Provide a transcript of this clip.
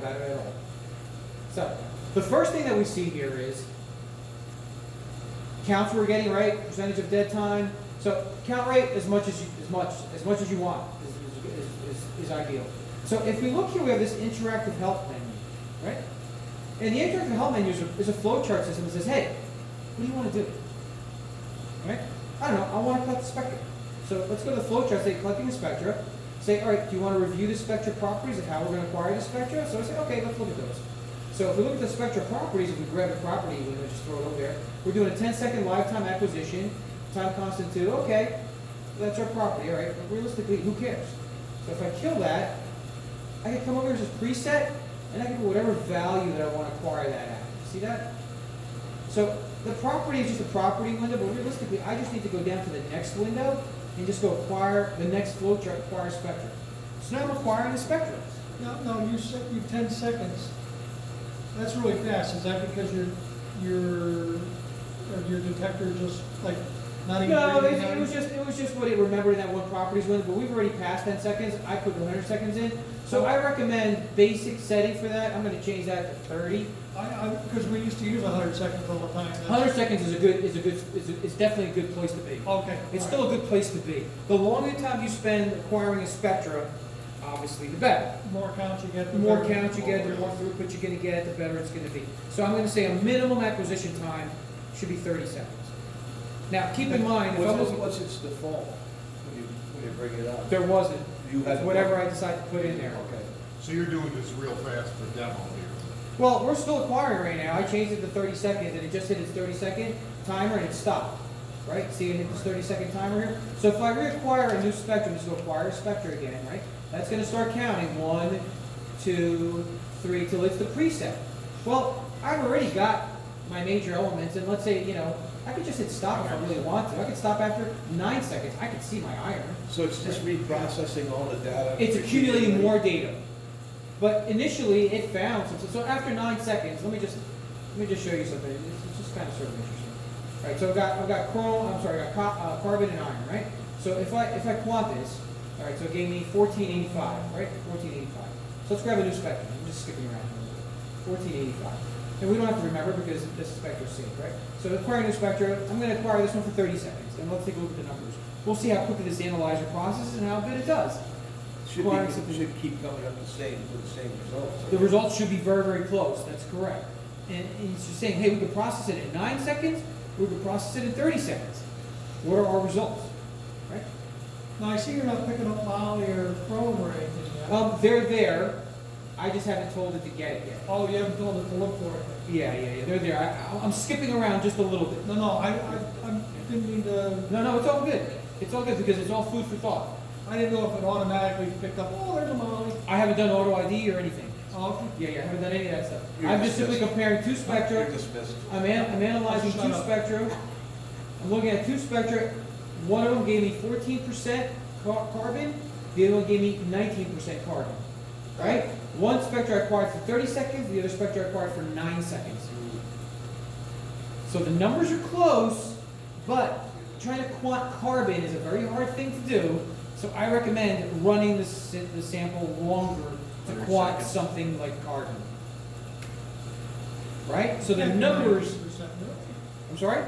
about it at all. So, the first thing that we see here is counts we're getting, right? Percentage of dead time. So count rate as much as you want is ideal. So if we look here, we have this interactive help menu, right? And the interactive help menu is a flowchart system that says, hey, what do you want to do? Right? I don't know. I want to collect the spectra. So let's go to the flowchart. Say collecting the spectra. Say, all right, do you want to review the spectra properties of how we're going to acquire the spectra? So I say, okay, let's look at those. So if we look at the spectra properties, if we grab the property, we're going to just throw it over there. We're doing a 10-second lifetime acquisition, time constant 2. Okay, that's our property. All right, but realistically, who cares? So if I kill that, I can come over here as a preset, and I can put whatever value that I want to acquire that at. See that? So the property is just a property window, but realistically, I just need to go down to the next window and just go acquire the next flowchart, acquire spectra. So now I'm acquiring the spectra. No, you said you 10 seconds. That's really fast. Is that because your detector just like not even? No, it was just what it remembered in that one properties window. But we've already passed 10 seconds. I put 100 seconds in, so I recommend basic setting for that. I'm going to change that to 30. Because we used to use 100 seconds all the time. 100 seconds is definitely a good place to be. Okay. It's still a good place to be. The longer time you spend acquiring a spectra, obviously the better. The more counts you get, The more counts you get, the more throughput you're going to get, the better it's going to be. So I'm going to say a minimum acquisition time should be 30 seconds. Now, keep in mind, What's its default when you bring it up? there wasn't. You had Whatever I decide to put in there. Okay. So you're doing this real fast for demo here? Well, we're still acquiring right now. I changed it to 30 seconds, and it just hit its 30-second timer, and it stopped. Right? See, it hit this 30-second timer here. So if I reacquire a new spectrum, just go acquire a spectra again, right? That's going to start counting 1, 2, 3 till it's the preset. Well, I've already got my major elements, and let's say, I could just hit stop if I really want to. I could stop after 9 seconds. I could see my iron. So it's just reprocessing all the data? It's accumulating more data. But initially, it found something. So after 9 seconds, let me just show you something. It's just kind of sort of interesting. All right, so I've got carbon and iron, right? So if I quant this, all right, so it gave me 1485, right? 1485. So let's grab a new spectrum. I'm just skipping around here. 1485. And we don't have to remember because this spectra is saved, right? So acquire a new spectra. I'm going to acquire this one for 30 seconds. And let's take a look at the numbers. We'll see how quickly this analyzer processes and how good it does. Should keep coming up with the same results. The results should be very, very close. That's correct. And it's just saying, hey, we could process it in 9 seconds. We could process it in 30 seconds. What are our results? Right? Now I see you're not picking up Molly or Chrome or anything yet. They're there. I just haven't told it to get it yet. Oh, you haven't told it to look for it. Yeah. They're there. I'm skipping around just a little bit. No, I didn't mean to. No, it's all good. It's all good because it's all food for thought. I didn't know if it automatically picked up. Oh, there's a Molly. I haven't done auto ID or anything. Oh, okay. Yeah, I haven't done any of that stuff. You're I'm just dismissed. simply comparing two spectra. You're dismissed. I'm analyzing Shut two up. spectra. I'm looking at two spectra. One of them gave me 14% carbon. The other one gave me 19% carbon. Right? One spectra I acquired for 30 seconds. The other spectra I acquired for 9 seconds. So the numbers are close, but trying to quant carbon is a very hard thing to do. So I recommend running the sample longer to quant something like carbon. Right? So the numbers. I'm sorry?